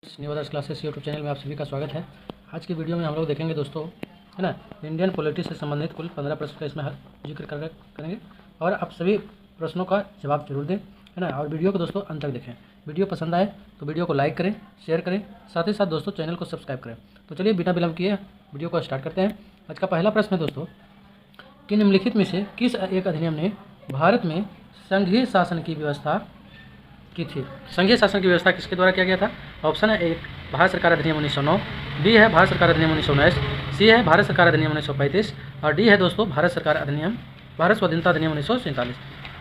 New आदर्श classes YouTube channel में आप सभी का स्वागत है। आज की वीडियो में हम लोग देखेंगे दोस्तों, है ना, इंडियन पॉलिटी से संबंधित कुल 15 प्रश्न का इसमें जिक्र करेंगे और आप सभी प्रश्नों का जवाब जरूर दें, है ना। और वीडियो को दोस्तों अंत तक देखें। वीडियो पसंद आए तो वीडियो को लाइक करें, शेयर करें, साथ ही साथ दोस्तों चैनल को सब्सक्राइब करें। तो चलिए बिना विलंब किए वीडियो को स्टार्ट करते हैं। आज का पहला प्रश्न है दोस्तों कि निम्नलिखित में से किस एक अधिनियम ने भारत में संघीय शासन की व्यवस्था की थी। संघीय शासन की व्यवस्था किसके द्वारा किया गया था? ऑप्शन है एक भारत सरकार अधिनियम 1909, बी है भारत सरकार अधिनियम 1919, सी है भारत सरकार अधिनियम 1935 और डी है दोस्तों भारत स्वाधीनता अधिनियम 1947।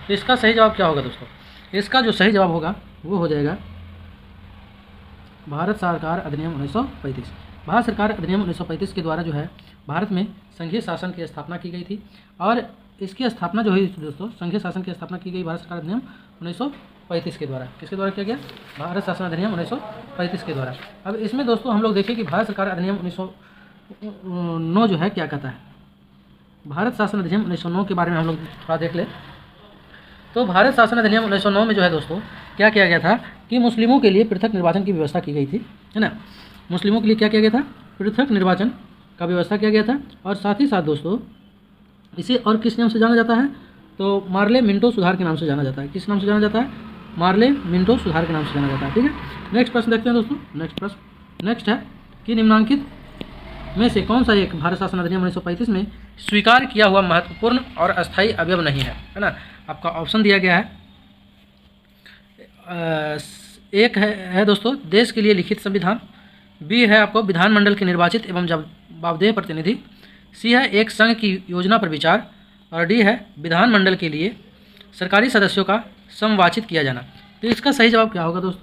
तो इसका सही जवाब क्या होगा दोस्तों? इसका जो सही जवाब होगा वो हो जाएगा भारत सरकार अधिनियम 1935। भारत सरकार अधिनियम 1935 के द्वारा जो है भारत में संघीय शासन की स्थापना की गई थी और इसकी स्थापना जो हुई दोस्तों, संघीय शासन की स्थापना की गई भारत सरकार अधिनियम 1935 के द्वारा। किसके द्वारा किया गया? भारत शासन अधिनियम 1935 के द्वारा। अब इसमें दोस्तों हम लोग देखें कि भारत सरकार अधिनियम 1909 जो है क्या कहता है। भारत शासन अधिनियम 1909 के बारे में हम लोग थोड़ा देख ले। तो भारत शासन अधिनियम 1909 में जो है दोस्तों क्या किया गया था कि मुस्लिमों के लिए पृथक निर्वाचन की व्यवस्था की गई थी, है ना। मुस्लिमों के लिए क्या किया गया था? पृथक निर्वाचन का व्यवस्था किया गया था। और साथ ही साथ दोस्तों इसे और किस नाम से जाना जाता है? तो मार्ले मिंटो सुधार के नाम से जाना जाता है। किस नाम से जाना जाता है? मार्ले मिंटो सुधार के नाम से जाना जाता है। ठीक है, नेक्स्ट प्रश्न देखते हैं दोस्तों। नेक्स्ट है कि निम्नलिखित में से कौन सा एक भारत शासन अधिनियम 1935 में स्वीकार किया हुआ महत्वपूर्ण और अस्थायी अवयव नहीं है ना। आपका ऑप्शन दिया गया है। एक है दोस्तों देश के लिए लिखित संविधान, बी है आपको विधानमंडल के निर्वाचित एवं जवाबदेह प्रतिनिधि, सी है एक संघ की योजना पर विचार और डी है विधानमंडल के लिए सरकारी सदस्यों का समवाचित किया जाना। तो इसका सही जवाब क्या होगा दोस्तों?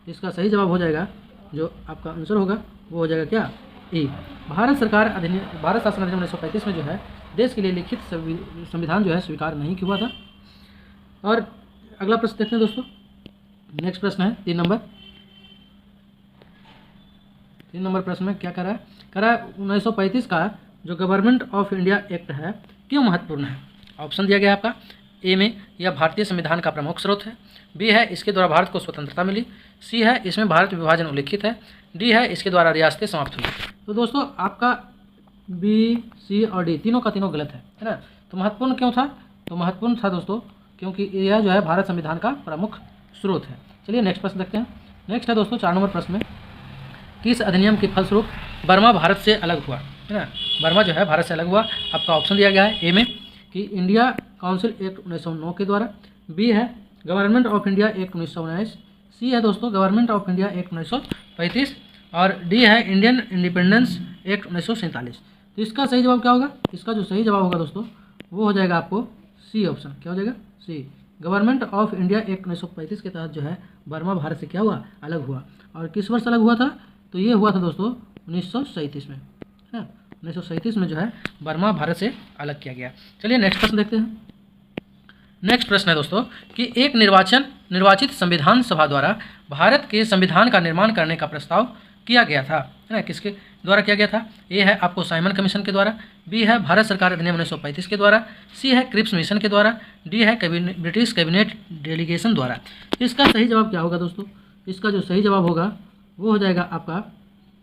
इसका सही जवाब हो जाएगा, जो आपका आंसर होगा वो हो जाएगा क्या? ई। भारत शासन अधिनियम 1935 में जो है देश के लिए लिखित संविधान जो है स्वीकार नहीं हुआ था। और अगला प्रश्न देखते हैं दोस्तों। नेक्स्ट प्रश्न है 3 नंबर प्रश्न में क्या कह रहा है 1935 का जो गवर्नमेंट ऑफ इंडिया एक्ट है क्यों महत्वपूर्ण है? ऑप्शन दिया गया है आपका। ए में यह भारतीय संविधान का प्रमुख स्रोत है, बी है इसके द्वारा भारत को स्वतंत्रता मिली, सी है इसमें भारत विभाजन उल्लिखित है, डी है इसके द्वारा रियासतें समाप्त हुई। तो दोस्तों आपका बी, सी और डी तीनों का तीनों गलत है ना। तो महत्वपूर्ण क्यों था? तो महत्वपूर्ण था दोस्तों क्योंकि यह जो है भारत संविधान का प्रमुख स्रोत है। चलिए नेक्स्ट प्रश्न देखते हैं। नेक्स्ट है दोस्तों 4 नंबर प्रश्न में किस अधिनियम के फलस्वरूप बर्मा भारत से अलग हुआ, है ना। बर्मा जो है भारत से अलग हुआ। आपका ऑप्शन दिया गया है ए में कि इंडिया काउंसिल एक्ट 1909 के द्वारा, बी है गवर्नमेंट ऑफ इंडिया एक्ट 1919, सी है दोस्तों गवर्नमेंट ऑफ इंडिया एक्ट 1935 और डी है इंडियन इंडिपेंडेंस एक्ट 1947। तो इसका सही जवाब क्या होगा? इसका जो सही जवाब होगा दोस्तों वो हो जाएगा आपको सी ऑप्शन। क्या हो जाएगा? सी। गवर्नमेंट ऑफ इंडिया एक्ट 1935 के तहत जो है बर्मा भारत से क्या हुआ? अलग हुआ। और किस वर्ष अलग हुआ था? तो ये हुआ था दोस्तों 1937 में, है 1937 में जो है बर्मा भारत से अलग किया गया। चलिए नेक्स्ट प्रश्न देखते हैं। नेक्स्ट प्रश्न है दोस्तों कि एक निर्वाचित संविधान सभा द्वारा भारत के संविधान का निर्माण करने का प्रस्ताव किया गया था, है ना। किसके द्वारा किया गया था? ए है आपको साइमन कमीशन के द्वारा, बी है भारत सरकार अधिनियम 1935 के द्वारा, सी है क्रिप्स मिशन के द्वारा, डी है ब्रिटिश कैबिनेट डेलीगेशन द्वारा। इसका सही जवाब क्या होगा दोस्तों? इसका जो सही जवाब होगा वो हो जाएगा आपका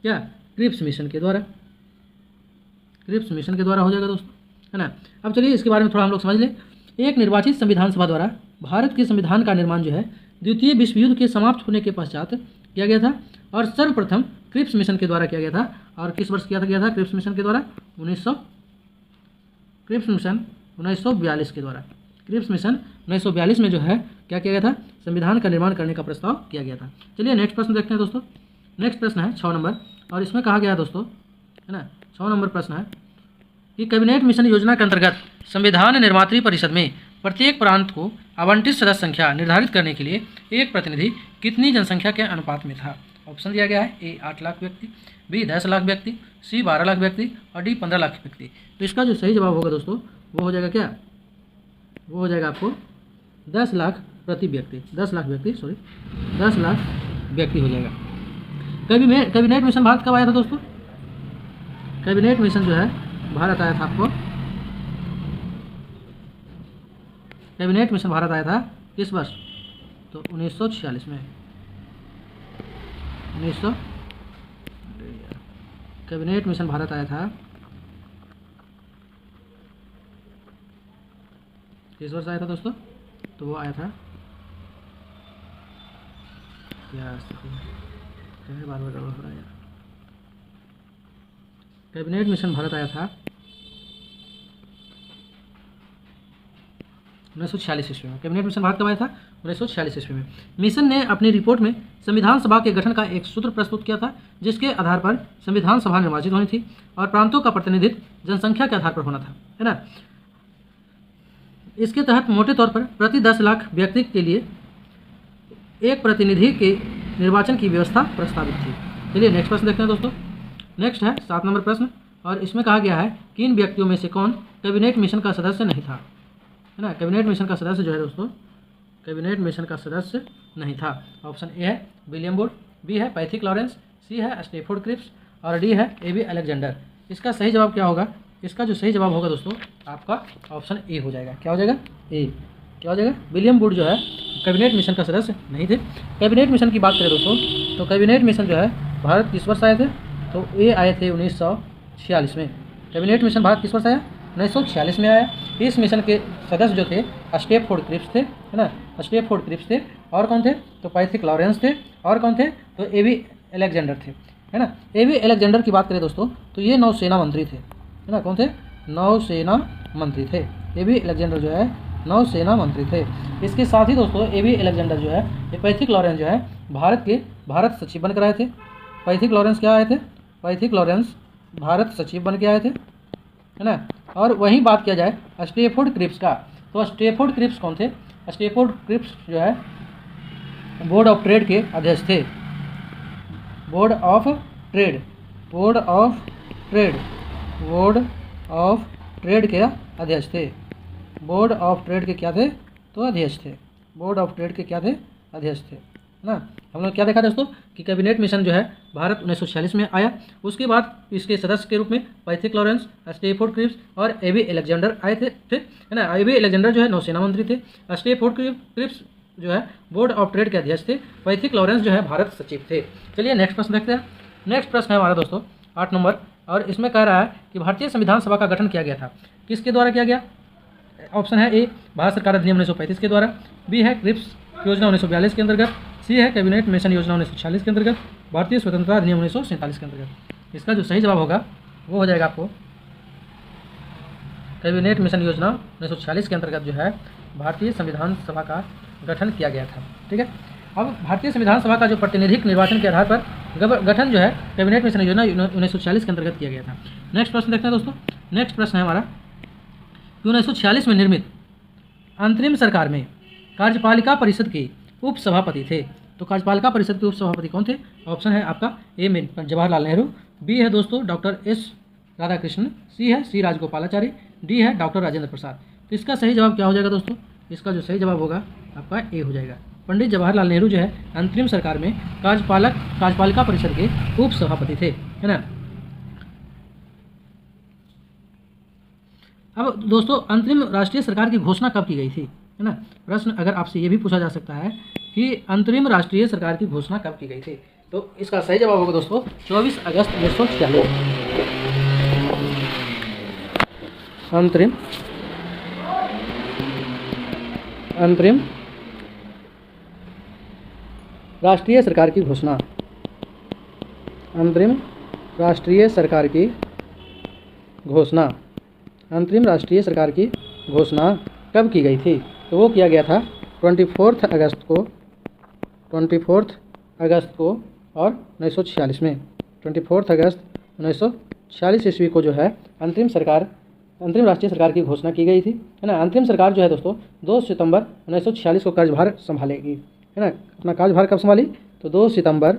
क्या? क्रिप्स मिशन के द्वारा। क्रिप्स मिशन के द्वारा हो जाएगा दोस्तों, है ना। अब चलिए इसके बारे में थोड़ा हम लोग समझ लें। एक निर्वाचित संविधान सभा द्वारा भारत के संविधान का निर्माण जो है द्वितीय विश्व युद्ध के समाप्त होने के पश्चात किया गया था और सर्वप्रथम क्रिप्स मिशन के द्वारा किया गया था। और किस वर्ष किया गया था क्रिप्स मिशन के द्वारा? क्रिप्स मिशन 1942 के द्वारा। क्रिप्स मिशन 1942 में जो है क्या किया गया था? संविधान का निर्माण करने का प्रस्ताव किया गया था। चलिए नेक्स्ट प्रश्न देखते हैं दोस्तों। नेक्स्ट प्रश्न है 6 नंबर और इसमें कहा गया दोस्तों, है ना, 6 नंबर प्रश्न है कि कैबिनेट मिशन योजना के अंतर्गत संविधान निर्मात्री परिषद में प्रत्येक प्रांत को आवंटित सदस्य संख्या निर्धारित करने के लिए एक प्रतिनिधि कितनी जनसंख्या के अनुपात में था? ऑप्शन दिया गया है। ए 8 लाख व्यक्ति, बी 10 लाख व्यक्ति, सी 12 लाख व्यक्ति और डी 15 लाख व्यक्ति। तो इसका जो सही जवाब होगा दोस्तों वो हो जाएगा क्या? वो हो जाएगा आपको 10 लाख प्रति व्यक्ति, 10 लाख व्यक्ति हो जाएगा। कैबिनेट मिशन भारत कब आया था दोस्तों? कैबिनेट मिशन जो है भारत आया था आपको, कैबिनेट मिशन भारत आया था किस वर्ष? तो 1946 में। 1900 कैबिनेट मिशन भारत आया था किस वर्ष आया था दोस्तों? तो वो आया था बार बार हो रहा है यार। कैबिनेट मिशन भारत आया था 1946 ईस्वी में। कैबिनेट मिशन भारत कब आया था? 1946 ईस्वी में। मिशन ने अपनी रिपोर्ट में संविधान सभा के गठन का एक सूत्र प्रस्तुत किया था, जिसके आधार पर संविधान सभा निर्वाचित होनी थी और प्रांतों का प्रतिनिधित्व जनसंख्या के आधार पर होना था, है ना। इसके तहत मोटे तौर पर प्रति 10 लाख व्यक्ति के लिए एक प्रतिनिधि के निर्वाचन की व्यवस्था प्रस्तावित थी। चलिए नेक्स्ट प्रश्न देखते हैं दोस्तों। नेक्स्ट है 7 नंबर प्रश्न, और इसमें कहा गया है कि इन व्यक्तियों में से कौन कैबिनेट मिशन का सदस्य नहीं था, है ना। कैबिनेट मिशन का सदस्य जो है दोस्तों, कैबिनेट मिशन का सदस्य नहीं था। ऑप्शन ए है विलियम वुड, बी है पैथिक लॉरेंस, सी है स्टेफोर्ड क्रिप्स और डी है एबी अलेक्जेंडर। इसका सही जवाब क्या होगा? इसका जो सही जवाब होगा दोस्तों आपका ऑप्शन ए हो जाएगा। क्या हो जाएगा? ए। क्या हो जाएगा? विलियम वुड जो है कैबिनेट मिशन का सदस्य नहीं थे। कैबिनेट मिशन की बात करें दोस्तों तो कैबिनेट मिशन जो है भारत किस वर्ष आए थे? तो ये आए थे 1946 में। कैबिनेट मिशन भारत किस वर्ष आया? 1946 में आया। इस मिशन के सदस्य जो थे स्टेफोर्ड क्रिप्स थे, है ना। स्टेफोर्ड क्रिप्स थे और कौन थे? तो पैथिक लॉरेंस थे और कौन थे? तो एबी अलेक्जेंडर थे, है ना। एबी अलेक्जेंडर की बात करें दोस्तों तो ये नौसेना मंत्री थे, है ना। कौन थे? नौसेना मंत्री थे। एबी अलेक्जेंडर जो है नौसेना मंत्री थे। इसके साथ ही दोस्तों एबी अलेक्जेंडर जो है ये पैथिक लॉरेंस जो है भारत सचिव बनकर आए थे। पैथिक लॉरेंस क्या आए थे? पैथिक लॉरेंस भारत सचिव बन के आए थे, है ना। और वहीं बात किया जाए स्टेफोर्ड क्रिप्स का, तो स्टेफोर्ड क्रिप्स कौन थे? स्टेफोर्ड क्रिप्स जो है बोर्ड ऑफ ट्रेड के अध्यक्ष थे। बोर्ड ऑफ ट्रेड के अध्यक्ष थे। बोर्ड ऑफ ट्रेड के क्या थे? तो अध्यक्ष थे। बोर्ड ऑफ ट्रेड के क्या थे? अध्यक्ष थे, ना। हम लोग क्या देखा दोस्तों कि कैबिनेट मिशन जो है भारत 1946 में आया। उसके बाद इसके सदस्य के रूप में पैथिक लॉरेंस, स्टेफोर्ड क्रिप्स और एबी अलेक्जेंडर आए थे, है ना। एबी अलेक्जेंडर जो है नौसेना मंत्री थे। स्टेफोर्ड क्रिप्स जो है बोर्ड ऑफ ट्रेड के अध्यक्ष थे। पैथिक लॉरेंस जो है भारत सचिव थे। चलिए नेक्स्ट प्रश्न देखते हैं। नेक्स्ट प्रश्न है हमारा दोस्तों 8 नंबर, और इसमें कह रहा है कि भारतीय संविधान सभा का गठन किया गया था, किसके द्वारा किया गया? ऑप्शन है ए भारत सरकार अधिनियम 1935 के द्वारा, बी है क्रिप्स योजना 1942 के अंतर्गत, सी है कैबिनेट मिशन योजना 1946 के अंतर्गत, भारतीय स्वतंत्रता अधिनियम 1947 के अंतर्गत। इसका जो सही जवाब होगा वो हो जाएगा आपको कैबिनेट मिशन योजना 1946 के अंतर्गत जो है भारतीय संविधान सभा का गठन किया गया था। ठीक है, अब भारतीय संविधान सभा का जो प्रतिनिधिक निर्वाचन के आधार पर गठन जो है कैबिनेट मिशन योजना 1946 के अंतर्गत किया गया था। नेक्स्ट प्रश्न देखते हैं दोस्तों। नेक्स्ट प्रश्न है हमारा कि 1946 में निर्मित अंतरिम सरकार में कार्यपालिका परिषद के उप सभापति थे। तो कार्यपालिका परिषद के उप सभापति कौन थे? ऑप्शन है आपका ए में जवाहरलाल नेहरू, बी है दोस्तों डॉक्टर एस राधाकृष्णन, सी है सी राजगोपालाचारी, डी है डॉक्टर राजेंद्र प्रसाद। तो इसका सही जवाब क्या हो जाएगा दोस्तों? इसका जो सही जवाब होगा आपका ए हो जाएगा। पंडित जवाहरलाल नेहरू जो है अंतरिम सरकार में कार्यपालिका परिषद के उप सभापति थे, है ना। अब दोस्तों अंतरिम राष्ट्रीय सरकार की घोषणा कब की गई थी, है ना। प्रश्न अगर आपसे ये भी पूछा जा सकता है कि अंतरिम राष्ट्रीय सरकार की घोषणा कब की गई थी, तो इसका सही जवाब होगा दोस्तों 24 अगस्त 1946। अंतरिम राष्ट्रीय सरकार की घोषणा, अंतरिम राष्ट्रीय सरकार की घोषणा, अंतरिम राष्ट्रीय सरकार की घोषणा कब की गई थी? तो वो किया गया था 24 अगस्त को और 1946 में। 24 अगस्त 1946 ईस्वी को जो है अंतरिम राष्ट्रीय सरकार की घोषणा की गई थी, है ना। अंतरिम सरकार जो है दोस्तों 2 सितंबर 1946 को कार्यभार संभालेगी, है ना। अपना कार्यभार कब संभाली? तो 2 सितंबर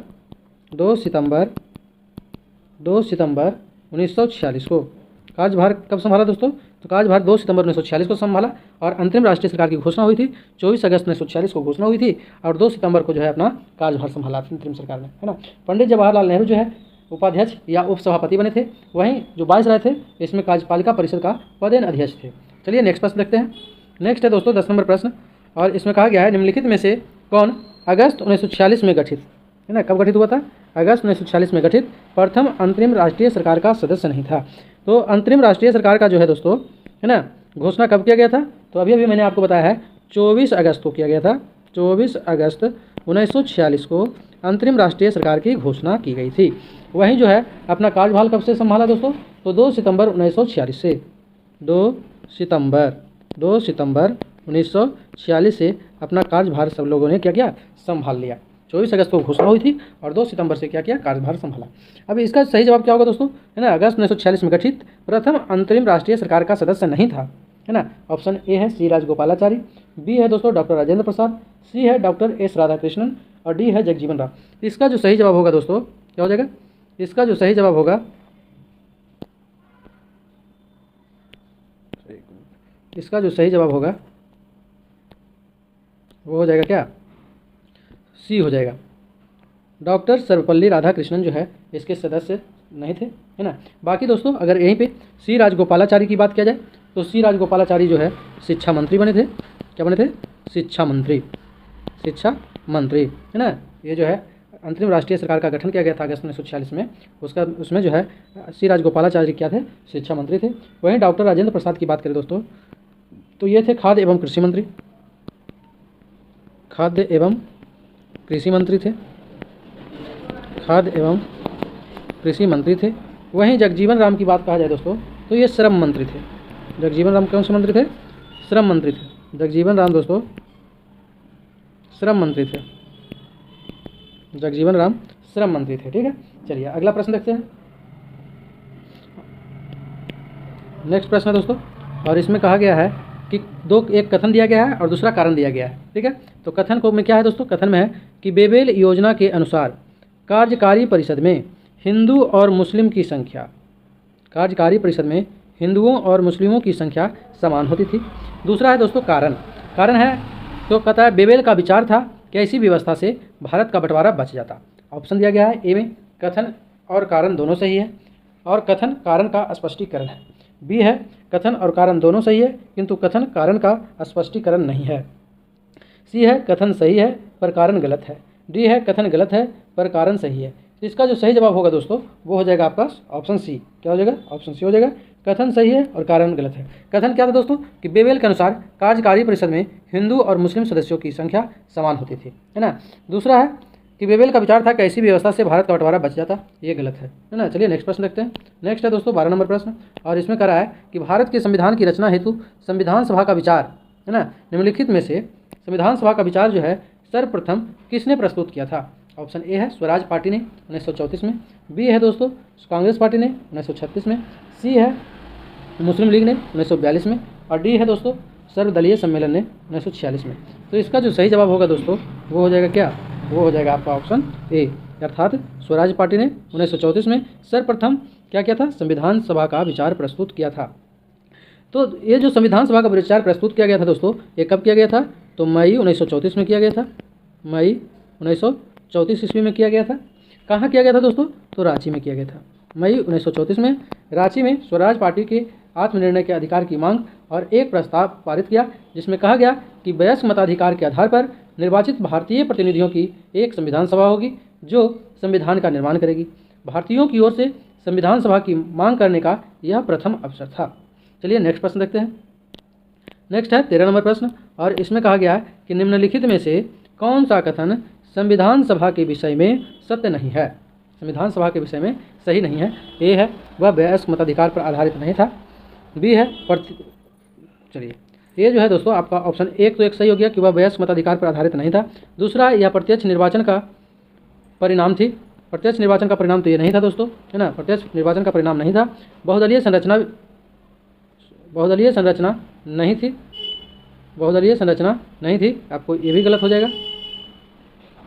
1946 को कार्यभार कब संभाला दोस्तों? तो कार्यभार 2 सितंबर 1946 को संभाला और अंतरिम राष्ट्रीय सरकार की घोषणा हुई थी 24 अगस्त 1946 को घोषणा हुई थी और 2 सितंबर को जो है अपना कार्यभार संभाला अंतरिम सरकार ने, है ना। पंडित जवाहरलाल नेहरू जो है उपाध्यक्ष या उपसभापति बने थे, वहीं जो वाइसराय थे इसमें कार्यपालिका परिषद का पदेन अध्यक्ष थे। चलिए नेक्स्ट प्रश्न देखते हैं। नेक्स्ट है दोस्तों 10 नंबर प्रश्न, और इसमें कहा गया है निम्नलिखित में से कौन अगस्त 1946 में गठित है ना। कब गठित हुआ था? अगस्त 1946 में गठित। प्रथम अंतरिम राष्ट्रीय सरकार का सदस्य नहीं था। तो अंतरिम राष्ट्रीय सरकार का जो है दोस्तों, है ना, घोषणा कब किया गया था? तो अभी अभी मैंने आपको बताया है 24 अगस्त को किया गया था। 24 अगस्त 1946 को अंतरिम राष्ट्रीय सरकार की घोषणा की गई थी। वहीं जो है अपना कार्यभार कब से संभाला दोस्तों? तो 2 सितंबर 1946 से 2 सितंबर 1946 से अपना कार्यभार सब लोगों ने क्या किया? संभाल लिया। 24 अगस्त को घोषणा हुई थी और 2 सितंबर से क्या किया? कार्यभार संभाला। अब इसका सही जवाब क्या होगा दोस्तों? है ना, अगस्त 1946 में गठित। प्रथम अंतरिम राष्ट्रीय सरकार का सदस्य नहीं था, है ना। ऑप्शन ए है सी राजगोपालाचारी, बी है दोस्तों डॉक्टर राजेंद्र प्रसाद, सी है डॉक्टर एस राधाकृष्णन और डी है जगजीवन राम। इसका जो सही जवाब होगा दोस्तों क्या हो जाएगा? इसका जो सही जवाब होगा, इसका जो सही जवाब होगा वो हो जाएगा क्या? सी हो जाएगा। डॉक्टर सर्वपल्ली राधाकृष्णन जो है इसके सदस्य नहीं थे, है ना। बाकी दोस्तों अगर यहीं पे सी राजगोपालाचारी की बात किया जाए तो सी राजगोपालाचारी जो है शिक्षा मंत्री बने थे। क्या बने थे? शिक्षा मंत्री, है ना। ये जो है अंतरिम राष्ट्रीय सरकार का गठन किया गया था अगस्त 1946 में। उसमें जो है सी राजगोपालाचारी क्या थे? शिक्षा मंत्री थे। वहीं डॉक्टर राजेंद्र प्रसाद की बात करें दोस्तों तो ये थे खाद्य एवं कृषि मंत्री, खाद्य एवं कृषि मंत्री थे। वहीं जगजीवन राम की बात कहा जाए दोस्तों तो ये श्रम मंत्री थे। जगजीवन राम कौन से मंत्री थे? श्रम मंत्री थे। जगजीवन राम दोस्तों श्रम मंत्री थे। जगजीवन राम श्रम मंत्री थे। ठीक है, चलिए अगला प्रश्न देखते हैं। नेक्स्ट प्रश्न है दोस्तों और इसमें कहा गया है कि एक कथन दिया गया है और दूसरा कारण दिया गया है। ठीक है, तो कथन को में क्या है दोस्तों? कथन में है कि बेबेल योजना के अनुसार कार्यकारी परिषद में हिंदू और मुस्लिम की संख्या, कार्यकारी परिषद में हिंदुओं और मुस्लिमों की संख्या समान होती थी। दूसरा है दोस्तों कारण है तो कहता है बेबेल का विचार था कि ऐसी व्यवस्था से भारत का बंटवारा बच जाता। ऑप्शन दिया गया है ए में कथन और कारण दोनों सही है और कथन कारण का स्पष्टीकरण है। बी है कथन और कारण दोनों सही है किंतु कथन कारण का स्पष्टीकरण नहीं है। सी है कथन सही है पर कारण गलत है। डी है कथन गलत है पर कारण सही है। इसका जो सही जवाब होगा दोस्तों वो हो जाएगा आपका ऑप्शन सी। क्या हो जाएगा? ऑप्शन सी हो जाएगा। कथन सही है और कारण गलत है। कथन क्या था दोस्तों कि बेबेल के अनुसार कार्यकारी परिषद में हिंदू और मुस्लिम सदस्यों की संख्या समान होती थी, है ना। दूसरा है कि बेबेल का विचार था कि ऐसी व्यवस्था से भारत का बंटवारा बच जाता, ये गलत है ना। चलिए नेक्स्ट प्रश्न देखते हैं। नेक्स्ट है दोस्तों 12 नंबर प्रश्न और इसमें कह रहा है कि भारत के संविधान की रचना हेतु संविधान सभा का विचार, है ना, निम्नलिखित में से संविधान सभा का विचार जो है सर्वप्रथम किसने प्रस्तुत किया था? ऑप्शन ए है स्वराज पार्टी ने 1934 में, बी है दोस्तों कांग्रेस पार्टी ने 1936 में, सी है मुस्लिम लीग ने 1942 में और डी है दोस्तों सर्वदलीय सम्मेलन ने 1946 में। तो इसका जो सही जवाब होगा दोस्तों वो हो जाएगा क्या? वो हो जाएगा आपका ऑप्शन ए, अर्थात स्वराज पार्टी ने 1934 में सर्वप्रथम क्या किया था? संविधान सभा का विचार प्रस्तुत किया था। तो ये जो संविधान सभा का विचार प्रस्तुत किया गया था दोस्तों ये कब किया गया था? तो मई 1934 में किया गया था। मई 1934 ईस्वी में किया गया था। कहाँ किया गया था दोस्तों? तो रांची में किया गया था। मई 1934 में रांची में स्वराज पार्टी के आत्मनिर्णय के अधिकार की मांग और एक प्रस्ताव पारित किया जिसमें कहा गया कि वयस्क मताधिकार के आधार पर निर्वाचित भारतीय प्रतिनिधियों की एक संविधान सभा होगी जो संविधान का निर्माण करेगी। भारतीयों की ओर से संविधान सभा की मांग करने का यह प्रथम अवसर था। चलिए नेक्स्ट प्रश्न देखते हैं। नेक्स्ट है 13 नंबर प्रश्न और इसमें कहा गया है कि निम्नलिखित में से कौन सा कथन संविधान सभा के विषय में सत्य नहीं है? संविधान सभा के विषय में सही नहीं है। ए है वह वयस्क मताधिकार पर आधारित नहीं था। बी है चलिए ये जो है दोस्तों आपका ऑप्शन एक तो एक सही हो गया कि वह वयस्क मताधिकार पर आधारित नहीं था। दूसरा यह प्रत्यक्ष निर्वाचन का परिणाम थी। प्रत्यक्ष निर्वाचन का परिणाम तो ये नहीं था दोस्तों, है ना, प्रत्यक्ष निर्वाचन का परिणाम नहीं था। बहुदलीय संरचना नहीं थी। बहुदलीय संरचना नहीं थी, आपको ये भी गलत हो जाएगा, है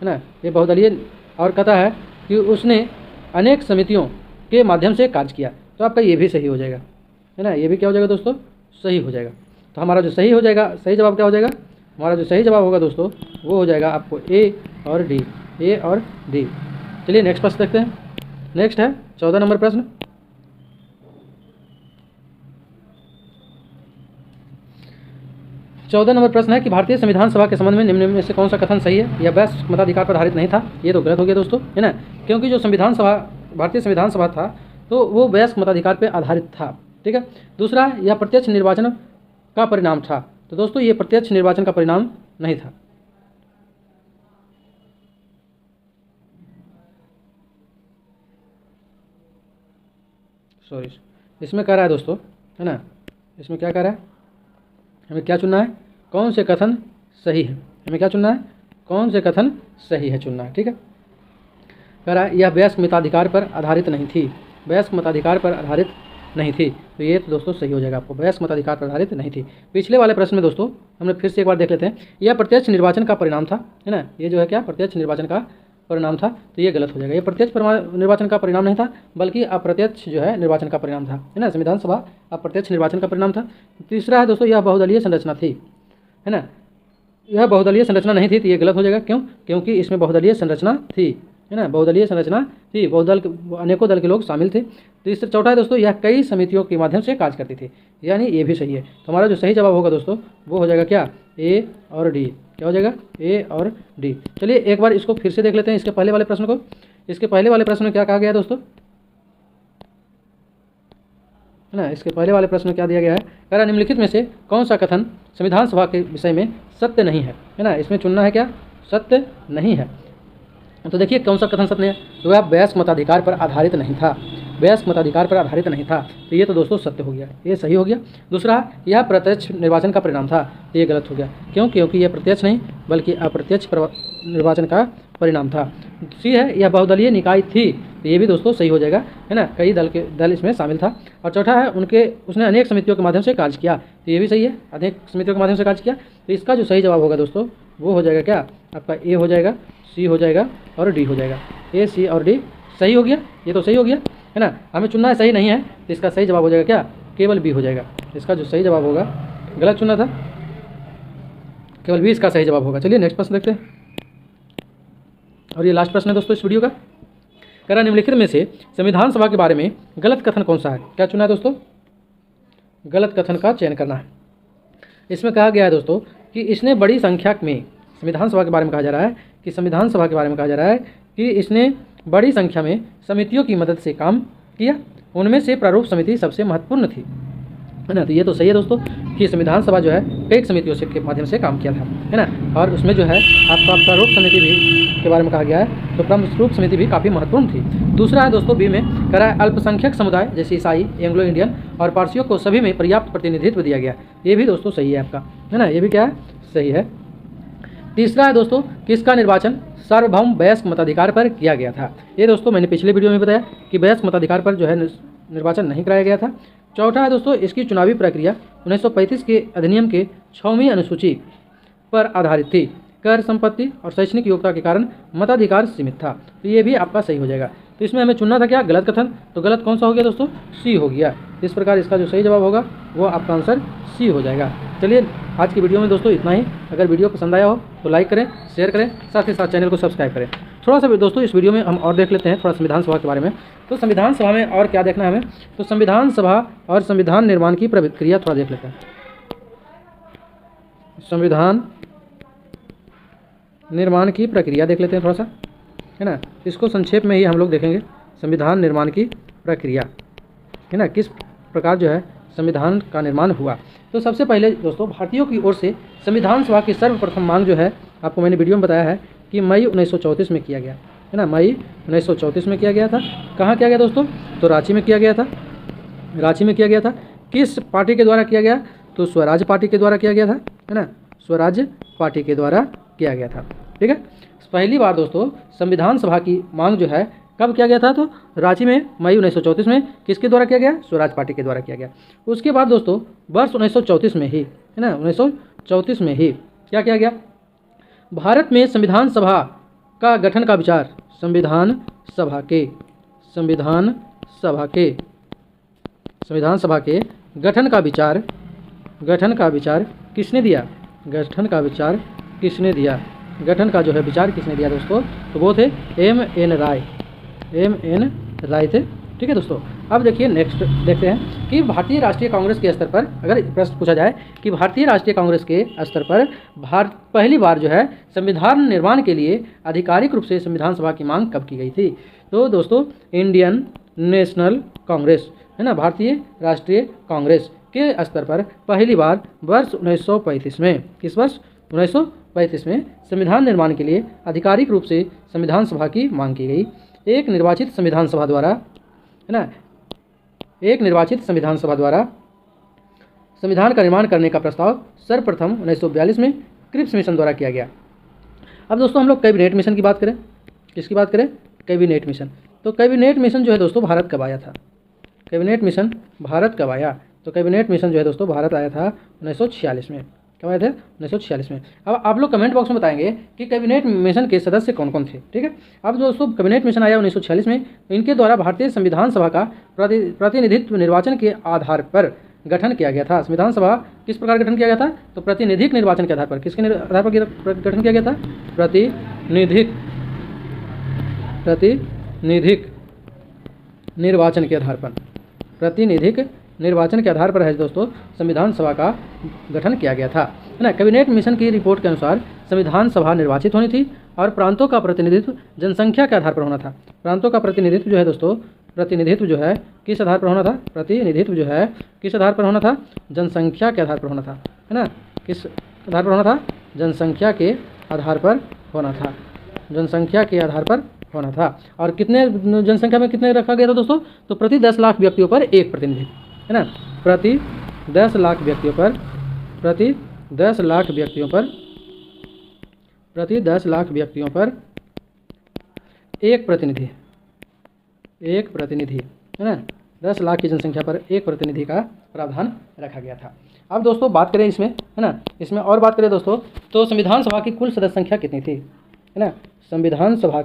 ना। ये बहुदलीय और कहता है कि उसने अनेक समितियों के माध्यम से कार्य किया, तो आपका ये भी सही हो जाएगा, है ना। ये भी क्या हो जाएगा दोस्तों? सही हो जाएगा। तो हमारा जो सही हो जाएगा, सही जवाब क्या हो जाएगा? हमारा जो सही जवाब होगा दोस्तों वो हो जाएगा आपको ए और डी, ए और डी। चलिए नेक्स्ट प्रश्न देखते हैं। नेक्स्ट है 14 नंबर प्रश्न। 14 नंबर प्रश्न है कि भारतीय संविधान सभा के संबंध में निम्न में से कौन सा कथन सही है? यह वयस्क मताधिकार पर आधारित नहीं था। ये तो गलत हो गया दोस्तों, है ना, क्योंकि जो संविधान सभा भारतीय संविधान सभा था तो वो वयस्क मताधिकार पर आधारित था। ठीक है। दूसरा, यह प्रत्यक्ष निर्वाचन का परिणाम था। तो दोस्तों ये प्रत्यक्ष निर्वाचन का परिणाम नहीं था। सॉरी, इसमें कह रहा है दोस्तों, है ना, इसमें क्या कह रहा है, हमें क्या चुनना है, कौन से कथन सही है, हमें क्या चुनना है, कौन से कथन सही है चुनना है। ठीक है। कह रहा है यह वयस्क मताधिकार पर आधारित नहीं थी, वयस्क मताधिकार पर आधारित नहीं थी। तो ये तो दोस्तों सही हो जाएगा आपको, वयस्क मताधिकार पर आधारित नहीं थी। पिछले वाले प्रश्न में दोस्तों हमने फिर से एक बार देख लेते हैं, यह प्रत्यक्ष निर्वाचन का परिणाम था, है ना, ये जो है क्या प्रत्यक्ष निर्वाचन का परिणाम था, तो ये गलत हो जाएगा। ये प्रत्यक्ष निर्वाचन का परिणाम नहीं था बल्कि अप्रत्यक्ष जो है निर्वाचन का परिणाम था, है ना, संविधान सभा अप्रत्यक्ष निर्वाचन का परिणाम था। तीसरा है दोस्तों, यह बहुदलीय संरचना थी, है ना, यह बहुदलीय संरचना नहीं थी, तो ये गलत हो जाएगा। क्यों? क्योंकि इसमें बहुदलीय संरचना थी, है ना, बहुदलीय संरचना थी, बहुदल अनेकों दल के लोग शामिल थे। तीसरा चौथा है दोस्तों, यह कई समितियों के माध्यम से कार्य करती थी, यानी ये भी सही है। तो हमारा जो सही जवाब होगा दोस्तों वो हो जाएगा क्या, ए और डी। क्या हो जाएगा, ए और डी। चलिए एक बार इसको फिर से देख लेते हैं, इसके पहले वाले प्रश्न को। इसके पहले वाले प्रश्न में क्या कहा गया है दोस्तों, है ना, इसके पहले वाले प्रश्न में क्या दिया गया है, कह रहा निम्नलिखित में से कौन सा कथन संविधान सभा के विषय में सत्य नहीं है, है ना, इसमें चुनना है क्या, सत्य नहीं है। तो देखिए कौन सा कथन सत्य है, तो वह वयस्क मताधिकार पर आधारित नहीं था, वयस्क मताधिकार पर आधारित नहीं था, तो ये तो दोस्तों सत्य हो गया, ये सही हो गया। दूसरा, यह प्रत्यक्ष निर्वाचन का परिणाम था, तो ये गलत हो गया। क्यों? क्योंकि यह प्रत्यक्ष नहीं बल्कि अप्रत्यक्ष निर्वाचन का परिणाम था। सी है, यह बहुदलीय निकाय थी, तो ये भी दोस्तों सही हो जाएगा, है ना, कई दल इसमें शामिल था। और चौथा है, उसने अनेक समितियों के माध्यम से कार्य किया, तो ये भी सही है, अनेक समितियों के माध्यम से कार्य किया। तो इसका जो सही जवाब होगा दोस्तों वो हो जाएगा क्या, आपका ए हो जाएगा, सी हो जाएगा और डी हो जाएगा। ए, सी और डी सही हो गया, ये तो सही हो गया, है ना। हमें चुनना है सही नहीं है, तो इसका सही जवाब हो जाएगा क्या, केवल बी हो जाएगा। इसका जो सही जवाब होगा, गलत चुना था, केवल बी इसका सही जवाब होगा। चलिए नेक्स्ट प्रश्न देखते हैं, और ये लास्ट प्रश्न है दोस्तों इस वीडियो का। कह रहा निम्नलिखित में से संविधान सभा के बारे में गलत कथन कौन सा है? क्या चुना है दोस्तों, गलत कथन का चयन करना है। इसमें कहा गया है दोस्तों कि इसने बड़ी संख्या में, संविधान सभा के बारे में कहा जा रहा है कि संविधान सभा के बारे में कहा जा रहा है कि इसने बड़ी संख्या में समितियों की मदद से काम किया, उनमें से प्रारूप समिति सबसे महत्वपूर्ण थी, है ना। तो ये तो सही है दोस्तों कि संविधान सभा जो है कई समितियों से के माध्यम से काम किया था, है ना, और उसमें जो है आपका प्रारूप समिति भी के बारे में कहा गया है, तो प्रारूप समिति भी काफ़ी महत्वपूर्ण थी। दूसरा है दोस्तों बी में कह रहा है अल्पसंख्यक समुदाय जैसे ईसाई, एंग्लो इंडियन और पारसियों को सभी में पर्याप्त प्रतिनिधित्व दिया गया, ये भी दोस्तों सही है आपका, है ना, ये भी क्या है, सही है। तीसरा है दोस्तों किसका निर्वाचन सार्वभौम वयस्क मताधिकार पर किया गया था? ये दोस्तों मैंने पिछले वीडियो में बताया कि वयस्क मताधिकार पर जो है निर्वाचन नहीं कराया गया था। चौथा है दोस्तों इसकी चुनावी प्रक्रिया 1935 के अधिनियम के 6वीं अनुसूची पर आधारित थी, कर, संपत्ति और शैक्षणिक योग्यता के कारण मताधिकार सीमित था, तो ये भी आपका सही हो जाएगा। तो इसमें हमें चुनना था क्या, गलत कथन, तो गलत कौन सा हो गया दोस्तों, सी हो गया। इस प्रकार इसका जो सही जवाब होगा वो आपका आंसर सी हो जाएगा। चलिए आज की वीडियो में दोस्तों इतना ही। अगर वीडियो पसंद आया हो तो लाइक करें, शेयर करें, साथ ही साथ चैनल को सब्सक्राइब करें। थोड़ा सा दोस्तों इस वीडियो में हम और देख लेते हैं थोड़ा संविधान सभा के बारे में। तो संविधान सभा में और क्या देखना है हमें, तो संविधान सभा और संविधान निर्माण की प्रक्रिया थोड़ा देख लेते हैं। संविधान निर्माण की प्रक्रिया देख लेते हैं थोड़ा सा, है ना, इसको संक्षेप में ही हम लोग देखेंगे। संविधान निर्माण की प्रक्रिया, है ना, किस प्रकार जो है संविधान का निर्माण हुआ। तो सबसे पहले दोस्तों भारतीयों की ओर से संविधान सभा की सर्वप्रथम मांग जो है आपको मैंने वीडियो में बताया है कि मई 1934 में किया गया, है ना, मई 1934 में किया गया था। कहाँ किया गया दोस्तों, तो रांची में किया गया था, रांची में किया गया था। किस पार्टी के द्वारा किया गया, तो स्वराज पार्टी के द्वारा किया गया था, है ना, स्वराज पार्टी के द्वारा किया गया था। ठीक है, पहली बार दोस्तों संविधान सभा की मांग जो है कब किया गया था, तो रांची में मई 1934 में किसके द्वारा किया गया, स्वराज पार्टी के द्वारा किया गया। उसके बाद दोस्तों वर्ष 1934 में ही, है ना, 1934 में ही क्या किया गया, भारत में संविधान सभा का गठन का विचार संविधान सभा के गठन का विचार किसने दिया, गठन का विचार किसने दिया, गठन का जो है विचार किसने दिया दोस्तों, तो वो थे M.N. राय थे, ठीक है दोस्तों। अब देखिए नेक्स्ट देखते हैं कि भारतीय राष्ट्रीय कांग्रेस के स्तर पर अगर प्रश्न पूछा जाए कि भारतीय राष्ट्रीय कांग्रेस के स्तर पर पहली बार जो है संविधान निर्माण के लिए आधिकारिक रूप से संविधान सभा की मांग कब की गई थी। तो दोस्तों इंडियन नेशनल कांग्रेस है ना, भारतीय राष्ट्रीय कांग्रेस के स्तर पर पहली बार वर्ष 1935 में, किस वर्ष 1935 में संविधान निर्माण के लिए आधिकारिक रूप से संविधान सभा की मांग की गई। एक निर्वाचित संविधान सभा द्वारा है ना, एक निर्वाचित संविधान सभा द्वारा संविधान का निर्माण करने का प्रस्ताव सर्वप्रथम 1942 में क्रिप्स मिशन द्वारा किया गया। अब दोस्तों हम लोग कैबिनेट मिशन की बात करें, किसकी बात करें, कैबिनेट मिशन। तो कैबिनेट मिशन जो है दोस्तों भारत कब आया था, कैबिनेट मिशन भारत कब आया, तो कैबिनेट मिशन जो है दोस्तों भारत आया था 1946 में। कब आए थे, 1946 में। अब आप लोग कमेंट बॉक्स में बताएंगे कि कैबिनेट मिशन के सदस्य कौन कौन थे, ठीक है। अब दोस्तों कैबिनेट मिशन आया 1946 में, इनके द्वारा भारतीय संविधान सभा का प्रतिनिधित्व निर्वाचन के आधार पर गठन किया गया था। संविधान सभा किस प्रकार गठन किया गया था, तो प्रतिनिधिक निर्वाचन के आधार पर, किसके आधार पर गठन किया गया था, प्रतिनिधिक निर्वाचन के आधार पर, प्रतिनिधिक निर्वाचन के आधार पर है दोस्तों संविधान सभा का गठन किया गया था, है ना। कैबिनेट मिशन की रिपोर्ट के अनुसार संविधान सभा निर्वाचित होनी थी और प्रांतों का प्रतिनिधित्व जनसंख्या के आधार पर होना था। प्रांतों का प्रतिनिधित्व जो है दोस्तों, प्रतिनिधित्व जो है किस आधार पर होना था, प्रतिनिधित्व जो है किस आधार पर होना था, जनसंख्या के आधार पर होना था, है ना। किस आधार पर होना था, जनसंख्या के आधार पर होना था, जनसंख्या के आधार पर होना था। और कितने जनसंख्या में कितने रखा गया था दोस्तों, तो प्रति 10 लाख व्यक्तियों पर एक प्रतिनिधि, है ना। प्रति 10 लाख व्यक्तियों पर, प्रति 10 लाख व्यक्तियों पर, प्रति 10 लाख व्यक्तियों पर एक प्रतिनिधि, एक प्रतिनिधि, है ना। 10 लाख की जनसंख्या पर एक प्रतिनिधि का प्रावधान रखा गया था। अब दोस्तों बात करें इसमें, है ना, इसमें और बात करें दोस्तों, तो संविधान सभा की कुल सदस्य संख्या कितनी थी, है ना। संविधान सभा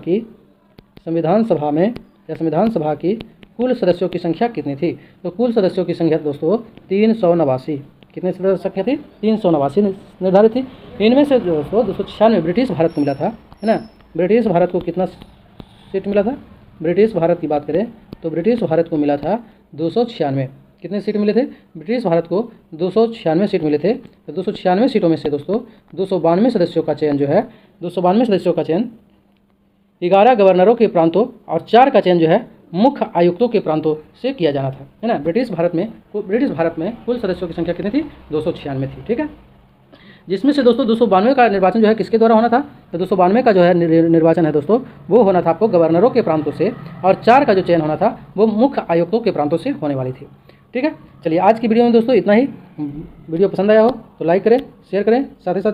में या संविधान सभा की कुल सदस्यों की संख्या कितनी थी, तो कुल सदस्यों की संख्या दोस्तों 389, कितने सदस्य संख्या थी, 389 निर्धारित थी। इनमें से दोस्तों 296 ब्रिटिश भारत को मिला था, है ना। ब्रिटिश भारत को कितना सीट मिला था, ब्रिटिश भारत की बात करें तो ब्रिटिश भारत को मिला था 296, कितने सीट मिले थे, ब्रिटिश भारत को 296 सीट मिले थे। तो 296 सीटों में से दोस्तों 292 सदस्यों का चयन जो है, 292 सदस्यों का चयन 11 गवर्नरों के प्रांतों और 4 का चयन जो है मुख्य आयुक्तों के प्रांतों से किया जाना था, है ना। ब्रिटिश भारत में कुल सदस्यों की संख्या कितनी थी, 296 थी, ठीक है। जिसमें से दोस्तों 292 का निर्वाचन जो है किसके द्वारा होना था, तो 292 का जो है निर्वाचन है दोस्तों वो होना था आपको गवर्नरों के प्रांतों से, और 4 का जो चयन होना था वो मुख्य आयुक्तों के प्रांतों से होने वाली थी, ठीक है। चलिए आज की वीडियो में दोस्तों इतना ही। वीडियो पसंद आया हो तो लाइक करें, शेयर करें, साथ ही साथ